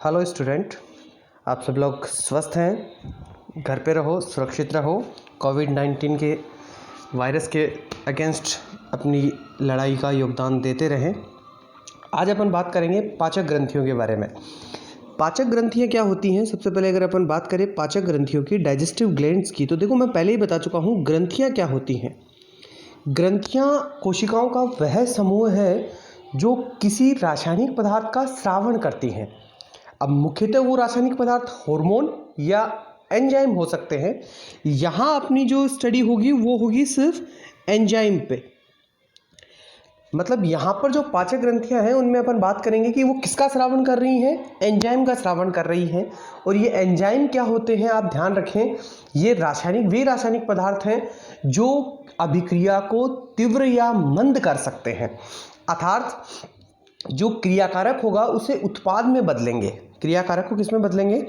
Hello student, आप सब लोग स्वस्थ हैं, घर पे रहो, सुरक्षित रहो, कोविड-19 के वायरस के अगेंस्ट अपनी लड़ाई का योगदान देते रहें। आज अपन बात करेंगे पाचक ग्रंथियों के बारे में। पाचक ग्रंथियाँ क्या होती हैं? सबसे पहले अगर अपन बात करें पाचक ग्रंथियों की, डाइजेस्टिव ग्लैंड्स की, तो देखो मैं पहले ही बता चुका हूँ ग्रंथियाँ क्या होती हैं। ग्रंथियाँ कोशिकाओं का वह समूह है जो किसी रासायनिक पदार्थ का स्रावण करती हैं। अब मुख्यतः वो रासायनिक पदार्थ हार्मोन या एंजाइम हो सकते हैं। यहाँ अपनी जो स्टडी होगी वो होगी सिर्फ एंजाइम पे। मतलब यहाँ पर जो पाचक ग्रंथियाँ हैं उनमें अपन बात करेंगे कि वो किसका स्रावण कर रही हैं, एंजाइम का स्रावण कर रही हैं। और ये एंजाइम क्या होते हैं आप ध्यान रखें, ये रासायनिक पदार्थ हैं जो अभिक्रिया को तीव्र या मंद कर सकते हैं, अर्थात जो क्रियाकारक होगा उसे उत्पाद में बदलेंगे। क्रियाकारक को किस में बदलेंगे?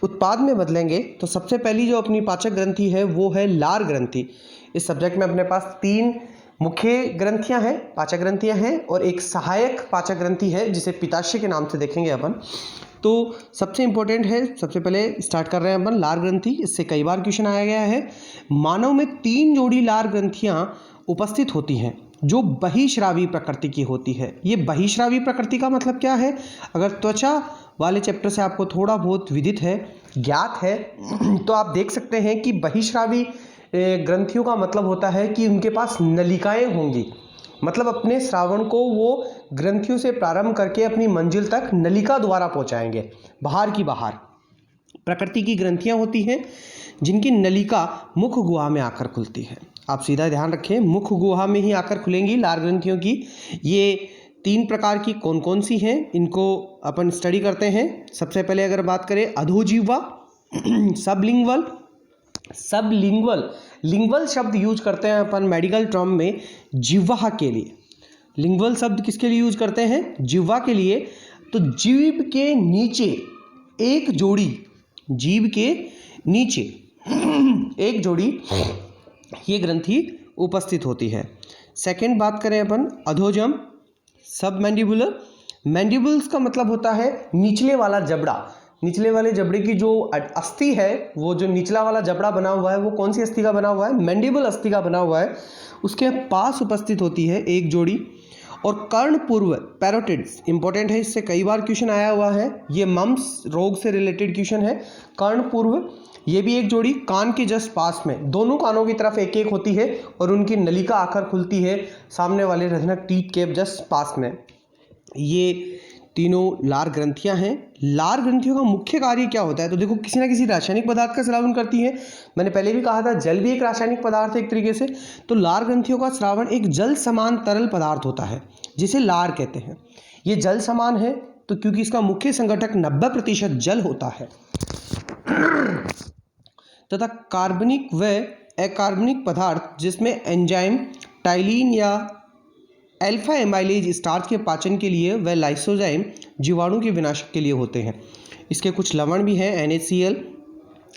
उत्पाद में बदलेंगे। तो सबसे पहली जो अपनी पाचक ग्रंथि है वो है लार ग्रंथि। इस सब्जेक्ट में अपने पास 3 मुख्य ग्रंथियां हैं, पाचक ग्रंथियां हैं, और एक सहायक पाचक ग्रंथि है जिसे पित्ताशय के नाम से देखेंगे अपन। तो सबसे इंपॉर्टेंट है, सबसे पहले स्टार्ट कर रहे हैं अपन लार ग्रंथि। इससे कई बार क्वेश्चन आया गया है। मानव में 3 जोड़ी लार ग्रंथियां उपस्थित होती हैं जो बहिश्रावी प्रकृति की होती है। ये बहिश्रावी प्रकृति का मतलब क्या है? अगर त्वचा वाले चैप्टर से आपको थोड़ा बहुत विदित है, ज्ञात है, तो आप देख सकते हैं कि बहिश्रावी ग्रंथियों का मतलब होता है कि उनके पास नलिकाएं होंगी। मतलब अपने श्रावण को वो ग्रंथियों से प्रारंभ करके अपनी मंजिल तक नलिका द्वारा पहुंचाएंगे, बाहर की बाहर। प्रकृति की ग्रंथियां होती हैं जिनकी नलिका मुख गुहा में आकर खुलती है। आप सीधा ध्यान रखें, मुख गुहा में ही आकर खुलेंगी लार ग्रंथियों की। ये 3 प्रकार की कौन कौन सी हैं, इनको अपन स्टडी करते हैं। सबसे पहले अगर बात करें अधोजिह्वा, सबलिंगुअल। लिंगुअल शब्द यूज करते हैं अपन मेडिकल टर्म में जिह्वा के लिए। लिंगुअल शब्द किसके लिए यूज करते हैं? जिह्वा के लिए। तो जीभ के नीचे एक जोड़ी, जीभ के नीचे एक जोड़ी ये ग्रंथि उपस्थित होती है। सेकंड बात करें अपन अधोजम, सब मैंडिबुलर। मैंडिबल्स का मतलब होता है निचले वाला जबड़ा। निचले वाले जबड़े की जो अस्थि है, वो जो निचला वाला जबड़ा बना हुआ है वो कौन सी अस्थि का बना हुआ है? मैंडिबल अस्थि का बना हुआ है। उसके पास उपस्थित होती है एक जोड़ी। और कर्णपूर्व पैरोटिड्स इंपॉर्टेंट है, इससे कई बार क्वेश्चन आया हुआ है। ये मम्स रोग से रिलेटेड क्वेश्चन है। कर्णपूर्व ये भी एक जोड़ी कान के जस्ट पास में, दोनों कानों की तरफ एक एक होती है और उनकी नलिका आकर खुलती है सामने वाले रधनक टीथ के जस्ट पास में। ये तीनों लार ग्रंथियां हैं। लार ग्रंथियों का मुख्य कार्य क्या होता है? तो देखो किसी ना किसी रासायनिक पदार्थ का स्रावन करती है। मैंने पहले भी कहा था जल भी एक रासायनिक पदार्थ है एक तरीके से। तो लार ग्रंथियों का स्रावन एक जल समान तरल पदार्थ होता है जिसे लार कहते हैं। ये जल समान है तो क्योंकि इसका मुख्य संगठक 90% जल होता है तथा कार्बनिक व अकार्बनिक पदार्थ जिसमें एंजाइम टाइलिन या अल्फा एमाइलेज स्टार्च के पाचन के लिए व लाइसोजाइम जीवाणु के विनाशक के लिए होते हैं। इसके कुछ लवण भी हैं, NaCl,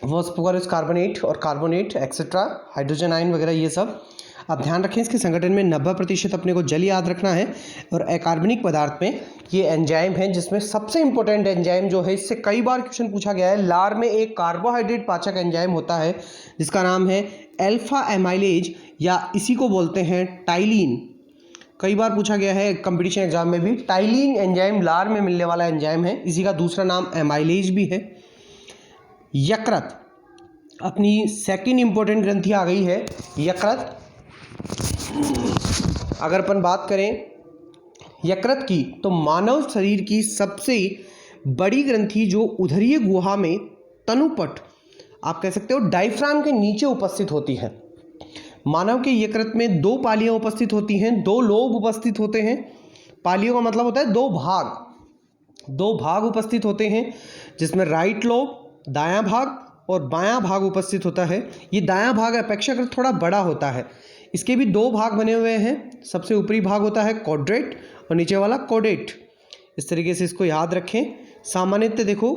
फॉस्फोरस कार्बोनेट और कार्बोनेट एक्सेट्रा, हाइड्रोजन आयन वगैरह, ये सब आप ध्यान रखें। इसके संगठन में 90% अपने को जल याद रखना है। और अकार्बनिक पदार्थ में ये एंजाइम हैं जिसमें सबसे इंपॉर्टेंट एंजाइम जो है, इससे कई बार क्वेश्चन पूछा गया है, लार में एक कार्बोहाइड्रेट पाचक एंजाइम होता है जिसका नाम है अल्फा एमाइलेज या इसी को बोलते हैं टाइलिन। कई बार पूछा गया है कंपटीशन एग्जाम में भी। टाइलिन एंजाइम लार में मिलने वाला एंजाइम है, इसी का दूसरा नाम एमाइलेज भी है। यकृत अपनी सेकंड इंपॉर्टेंट ग्रंथि आ गई है, यकृत। अगर अपन बात करें यकृत की, तो मानव शरीर की सबसे बड़ी ग्रंथि जो उदरीय गुहा में तनुपट, आप कह सकते हो डायफ्राम के नीचे उपस्थित होती है। मानव के यकृत में 2 पालियां उपस्थित होती हैं, 2 लोब उपस्थित होते हैं। पालियों का मतलब होता है 2 भाग उपस्थित होते हैं, जिसमें राइट लोब, दायां भाग और बायां भाग उपस्थित होता है। ये दायां भाग अपेक्षाकृत थोड़ा बड़ा होता है। इसके भी 2 भाग बने हुए हैं। सबसे ऊपरी भाग होता है क्वाड्रेट और नीचे वाला कोडेट। इस तरीके से इसको याद रखें। सामान्यतः देखो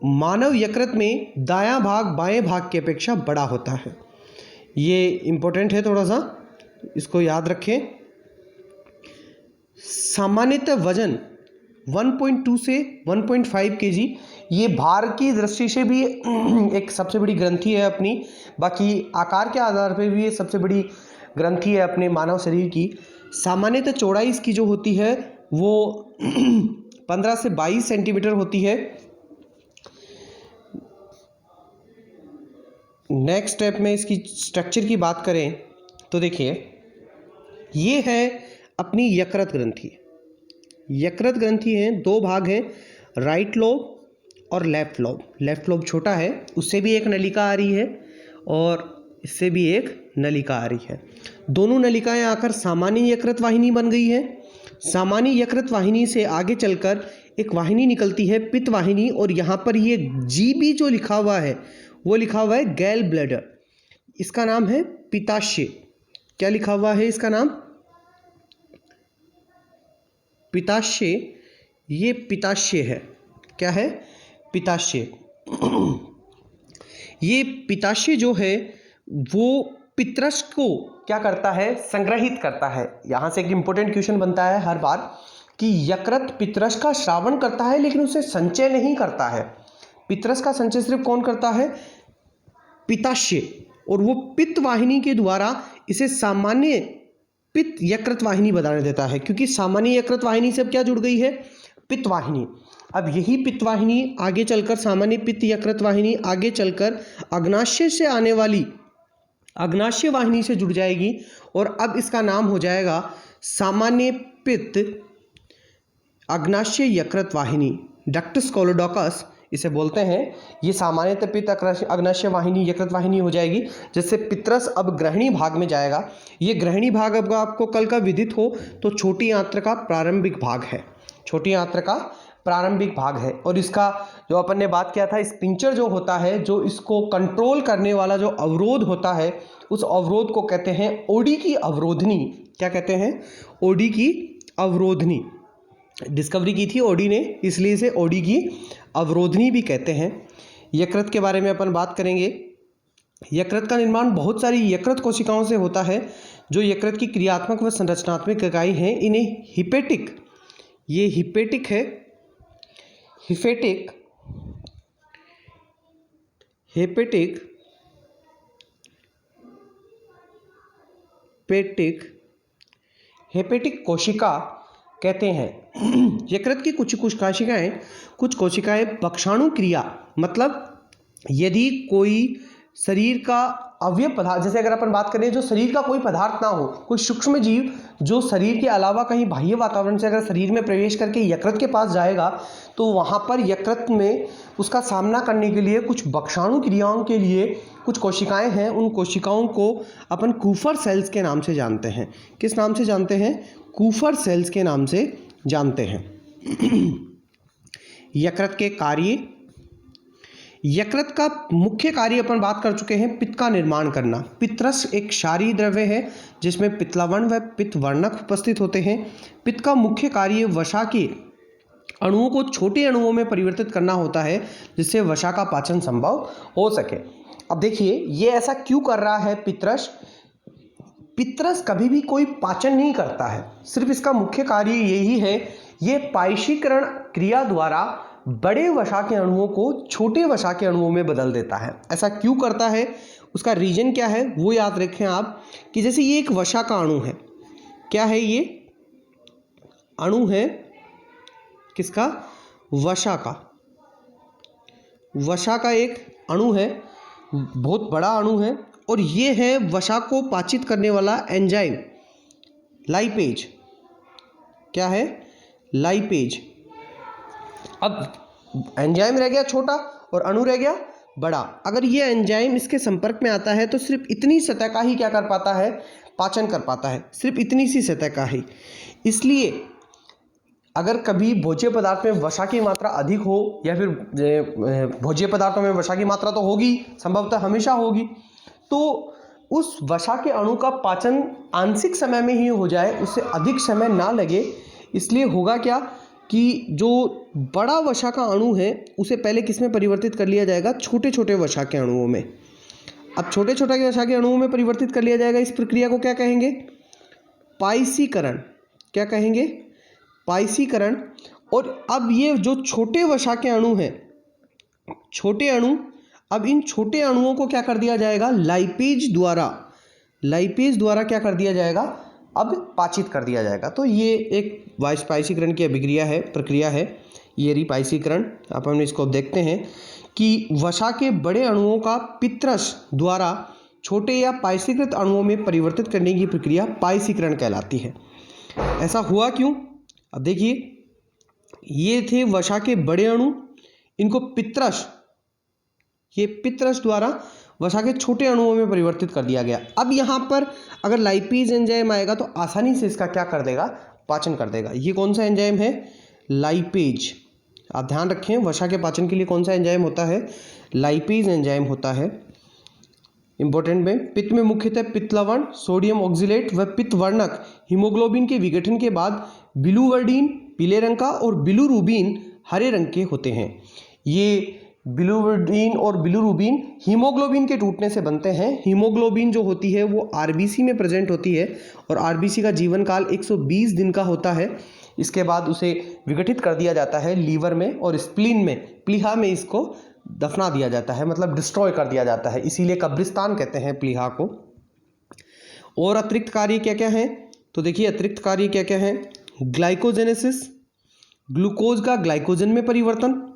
मानव यकृत में दायां भाग बाएं भाग की अपेक्षा बड़ा होता है। ये इम्पोर्टेंट है, थोड़ा सा इसको याद रखें। सामान्यतः वजन 1.2 से 1.5 kg। ये भार की दृष्टि से भी एक सबसे बड़ी ग्रंथि है अपनी, बाकी आकार के आधार पर भी ये सबसे बड़ी ग्रंथि है अपने मानव शरीर की। सामान्यतः चौड़ाई इसकी जो होती है वो 15 से 22 सेंटीमीटर होती है। नेक्स्ट स्टेप में इसकी स्ट्रक्चर की बात करें तो देखिए, ये है अपनी यकृत ग्रंथि। यकृत ग्रंथि है, दो भाग हैं, राइट लोब और लेफ्ट लोब। लेफ्ट लोब छोटा है, उससे भी एक नलिका आ रही है और इससे भी एक नलिका आ रही है। दोनों नलिकाएं आकर सामान्य यकृत वाहिनी बन गई है। सामान्य यकृत वाहिनी से आगे चलकर एक वाहिनी निकलती है, पित्त वाहिनी, और यहाँ पर ये जीबी जो लिखा हुआ है वो लिखा हुआ है गैल ब्लैडर। इसका नाम है पित्ताशय। क्या लिखा हुआ है इसका नाम? पित्ताशय। ये पित्ताशय है। क्या है? पित्ताशय। ये पित्ताशय जो है वो पित्रस को क्या करता है? संग्रहित करता है। यहाँ से एक इंपॉर्टेंट क्वेश्चन बनता है हर बार कि यकृत पित्रस का श्रावण करता है लेकिन उसे संचय नहीं करता है। पित्रस का संचय सिर्फ कौन करता है? पित्ताशय। और वो पित्त वाहिनी के द्वारा इसे सामान्य पित्त यकृत वाहिनी बनाने देता है, क्योंकि सामान्य यकृत वाहिनी से अब क्या जुड़ गई है? पित्त वाहिनी। अब यही पित्त वाहिनी आगे चलकर, सामान्य पित्त यकृत वाहिनी आगे चलकर अग्नाशय से आने वाली अग्नाशय वाहिनी से जुड़ जाएगी और अब इसका नाम हो जाएगा सामान्य पित्त अग्नाशय यकृत वाहिनी। डक्टस कोलोडोकस इसे बोलते हैं। ये सामान्यतः पित्त अग्नाशय वाहिनी यकृत वाहिनी हो जाएगी, जिससे पित्रस अब ग्रहणी भाग में जाएगा। ये ग्रहणी भाग अब आपको कल का विदित हो तो छोटी आंत्र का प्रारंभिक भाग है। छोटी आंत्र का प्रारंभिक भाग है। और इसका जो अपन ने बात किया था, स्पिंचर जो होता है, जो इसको कंट्रोल करने वाला जो अवरोध होता है, उस अवरोध को कहते हैं ओडी की अवरोधनी। क्या कहते हैं? ओडी की अवरोधनी। डिस्कवरी की थी ओडी ने, इसलिए इसे ओडी की अवरोधनी भी कहते हैं। यकृत के बारे में अपन बात करेंगे। यकृत का निर्माण बहुत सारी यकृत कोशिकाओं से होता है, जो यकृत की क्रियात्मक व संरचनात्मक इकाई हैं। इन्हें हिपेटिक, ये हिपेटिक है, हिपेटिक हेपेटिक पेटिक हेपेटिक कोशिका कहते हैं। यकृत की कुछ कोशिकाएं पक्षाणु क्रिया, मतलब यदि कोई शरीर का अवयव पदार्थ, जैसे अगर अपन बात करें जो शरीर का कोई पदार्थ ना हो, कोई सूक्ष्म जीव जो शरीर के अलावा कहीं बाह्य वातावरण से अगर शरीर में प्रवेश करके यकृत के पास जाएगा, तो वहाँ पर यकृत में उसका सामना करने के लिए कुछ बक्षाणु क्रियाओं के लिए कुछ कोशिकाएं हैं। उन कोशिकाओं को अपन कूफर सेल्स के नाम से जानते हैं। किस नाम से जानते हैं? कूफर सेल्स के नाम से जानते हैं। यकृत के कार्य। यकृत का मुख्य कार्य अपन बात कर चुके हैं, पित्त का निर्माण करना। पित्रस एक क्षारीय द्रव्य है जिसमें पित्तलवण व पित्तवर्णक उपस्थित होते हैं। पित्त का मुख्य कार्य वसा के अणुओं को छोटे अणुओं में परिवर्तित करना होता है, जिससे वसा का पाचन संभव हो सके। अब देखिए ये ऐसा क्यों कर रहा है पित्रस? पित्रस कभी भी कोई पाचन नहीं करता है, सिर्फ इसका मुख्य कार्य यही है, ये पायशीकरण क्रिया द्वारा बड़े वसा के अणुओं को छोटे वसा के अणुओं में बदल देता है। ऐसा क्यों करता है? उसका रीजन क्या है वो याद रखें आप, कि जैसे ये एक वसा का अणु है। क्या है ये? अणु है किसका? वसा का। वसा का एक अणु है, बहुत बड़ा अणु है, और ये है वसा को पाचित करने वाला एंजाइम लाइपेज। क्या है? लाइपेज। अब एंजाइम रह गया छोटा और अणु रह गया बड़ा। अगर ये एंजाइम इसके संपर्क में आता है तो सिर्फ इतनी सतह का ही क्या कर पाता है? पाचन कर पाता है, सिर्फ इतनी सी सतह का ही। इसलिए अगर कभी भोज्य पदार्थ में वसा की मात्रा अधिक हो, या फिर भोज्य पदार्थों में वसा की मात्रा तो होगी, संभवतः हमेशा होगी, तो उस वसा के अणु का पाचन आंशिक समय में ही हो जाए, उससे अधिक समय ना लगे। इसलिए होगा क्या कि जो बड़ा वसा का अणु है उसे पहले किस में परिवर्तित कर लिया जाएगा? छोटे छोटे वसा के अणुओं में। अब छोटे छोटे वसा के अणुओं में परिवर्तित कर लिया जाएगा। इस प्रक्रिया को क्या कहेंगे? पाइसीकरण। क्या कहेंगे? पाइसीकरण। और अब ये जो छोटे वसा के अणु हैं, छोटे अणु, अब इन छोटे अणुओं को क्या कर दिया जाएगा, लाइपेज द्वारा क्या कर दिया जाएगा, अब पाचित कर दिया जाएगा। तो ये एक वाष्पायसीकरण की प्रक्रिया है, ये रिपायसीकरण। अपन इसको देखते हैं कि वसा के बड़े अणुओं का पित्रस द्वारा छोटे या पायसीकृत अणुओं में परिवर्तित करने की प्रक्रिया पायसीकरण कहलाती है। ऐसा हुआ क्यों? अब देखिए, ये थे वसा के बड़े अणु, इनको पित्रस द्वारा वसा के छोटे अणुओं में परिवर्तित कर दिया गया। अब यहाँ पर अगर लाइपेज एंजाइम आएगा तो आसानी से इसका क्या कर देगा, पाचन कर देगा। ये कौन सा एंजाइम है, लाइपेज। आप ध्यान रखें, वसा के पाचन के लिए कौन सा एंजाइम होता है, लाइपेज एंजाइम होता है। इंपॉर्टेंट में, पित्त में मुख्यतः पित्त लवण, सोडियम ऑक्जिलेट व पित्त वर्णक हीमोग्लोबिन के विघटन के बाद बिलुवर्डिन पीले रंग का और बिलुरुबिन हरे रंग के होते हैं। ये बिलुवर्डिन और बिलुरुबिन हीमोग्लोबिन के टूटने से बनते हैं। हीमोग्लोबिन जो होती है वो आरबीसी में प्रेजेंट होती है और आरबीसी का जीवन काल 120 दिन का होता है। इसके बाद उसे विघटित कर दिया जाता है लीवर में और स्प्लीन में, प्लीहा में इसको दफना दिया जाता है, मतलब डिस्ट्रॉय कर दिया जाता है, इसीलिए कब्रिस्तान कहते हैं प्लीहा को। और अतिरिक्त कार्य क्या क्या हैं, तो देखिए अतिरिक्त कार्य क्या क्या हैं, ग्लाइकोजेनेसिस, ग्लूकोज का ग्लाइकोजन में परिवर्तन।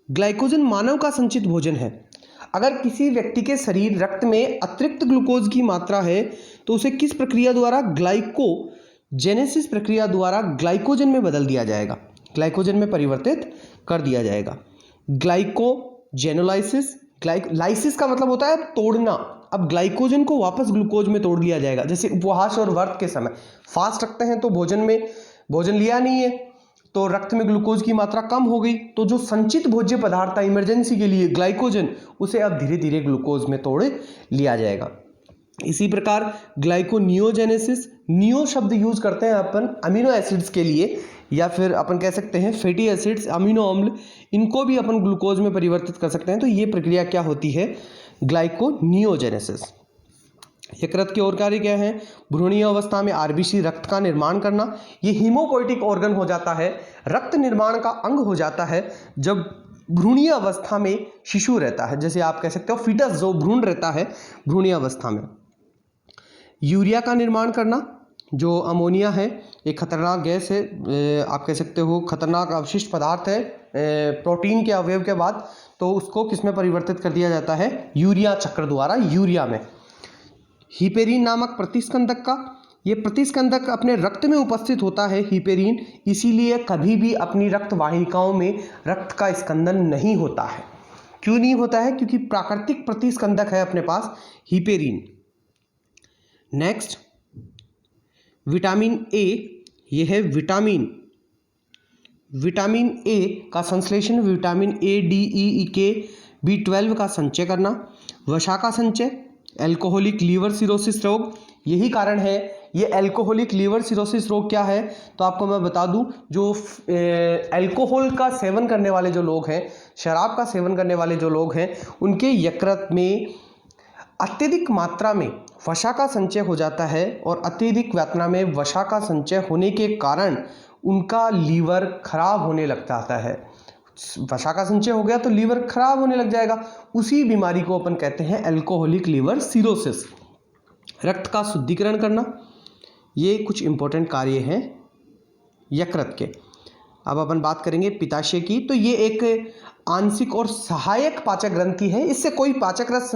ग्लाइकोजन मानव का संचित भोजन है। अगर किसी व्यक्ति के शरीर रक्त में अतिरिक्त ग्लूकोज की मात्रा है तो उसे किस प्रक्रिया द्वारा, ग्लाइकोजेनेसिस प्रक्रिया द्वारा ग्लाइकोजन में बदल दिया जाएगा, ग्लाइकोजन में परिवर्तित कर दिया जाएगा। ग्लाइकोजेनोलाइसिस, लाइसिस का मतलब होता है तोड़ना। अब ग्लाइकोजन को वापस ग्लूकोज में तोड़ लिया जाएगा। जैसे उपवास और व्रत के समय फास्ट रखते हैं तो भोजन लिया नहीं है तो रक्त में ग्लूकोज की मात्रा कम हो गई, तो जो संचित भोज्य पदार्थ था इमरजेंसी के लिए ग्लाइकोजन, उसे अब धीरे धीरे ग्लूकोज में तोड़ लिया जाएगा। इसी प्रकार ग्लाइकोनियोजेनेसिस, नियो शब्द यूज करते हैं अपन अमीनो एसिड्स के लिए, या फिर अपन कह सकते हैं फैटी एसिड्स, अमीनो अम्ल, इनको भी अपन ग्लूकोज में परिवर्तित कर सकते हैं। तो ये प्रक्रिया क्या होती है, ग्लाइकोनियोजेनेसिस। यकृत के और कार्य क्या है, भ्रूणीय अवस्था में आरबीसी रक्त का निर्माण करना। ये हीमोपोइटिक ऑर्गन हो जाता है, रक्त निर्माण का अंग हो जाता है जब भ्रूणीय अवस्था में शिशु रहता है, जैसे आप कह सकते हो फीटस जो भ्रूण रहता है भ्रूणीय अवस्था में। यूरिया का निर्माण करना, जो अमोनिया है एक खतरनाक गैस है, आप कह सकते हो खतरनाक अवशिष्ट पदार्थ है प्रोटीन के अवयव के बाद, तो उसको किस में परिवर्तित कर दिया जाता है, यूरिया चक्र द्वारा, यूरिया में। हिपेरिन नामक प्रतिस्कंदक का, ये प्रतिस्कंदक अपने रक्त में उपस्थित होता है हिपेरिन, इसीलिए कभी भी अपनी रक्त वाहिकाओं में रक्त का स्कंदन नहीं होता है। क्यों नहीं होता है, क्योंकि प्राकृतिक प्रतिस्कंदक है अपने पास हिपेरिन। नेक्स्ट विटामिन ए, ये है विटामिन ए का संश्लेषण, विटामिन ए, डी, ई, के, B12 का संचय करना। वसा का संचय, एल्कोहलिक लीवर सिरोसिस रोग, यही कारण है। ये एल्कोहलिक लीवर सिरोसिस रोग क्या है, तो आपको मैं बता दूं, जो अल्कोहल का सेवन करने वाले जो लोग हैं, शराब का सेवन करने वाले जो लोग हैं, उनके यकृत में अत्यधिक मात्रा में वसा का संचय हो जाता है और अत्यधिक मात्रा में वसा का संचय होने के कारण उनका लीवर खराब होने लग जाता है। वसा का संचय हो गया तो लीवर खराब होने लग जाएगा, उसी बीमारी को अपन कहते हैं अल्कोहलिक लीवर सिरोसिस। रक्त का शुद्धिकरण करना, ये कुछ इंपॉर्टेंट कार्य हैं यकृत के। अब अपन बात करेंगे पित्ताशय की, तो ये एक आंशिक और सहायक पाचक ग्रंथि है। इससे कोई पाचक रस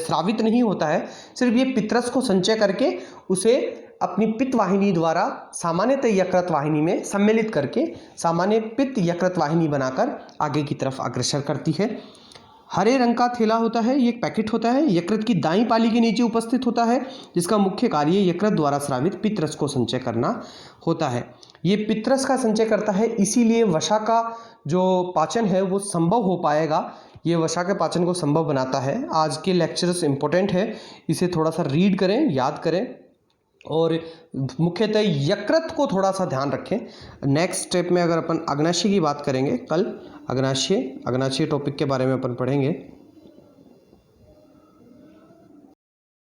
स्रावित नहीं होता है, सिर्फ ये पित्तरस को संचय करके उसे अपनी पित्त वाहिनी द्वारा सामान्यतः यकृत वाहिनी में सम्मिलित करके सामान्य पित्त यकृत वाहिनी बनाकर आगे की तरफ अग्रसर करती है। हरे रंग का थैला होता है, ये एक पैकेट होता है, यकृत की दाईं पाली के नीचे उपस्थित होता है, जिसका मुख्य कार्य यकृत द्वारा स्रावित पित्तरस को संचय करना होता है। ये पित्तरस का संचय करता है, इसीलिए वसा का जो पाचन है वो संभव हो पाएगा। ये वसा के पाचन को संभव बनाता है। आज के लेक्चर्स इंपॉर्टेंट है, इसे थोड़ा सा रीड करें, याद करें और मुख्यतः यकृत को थोड़ा सा ध्यान रखें। नेक्स्ट स्टेप में अगर अपन अग्नाशय की बात करेंगे, कल अग्नाशय टॉपिक के बारे में अपन पढ़ेंगे।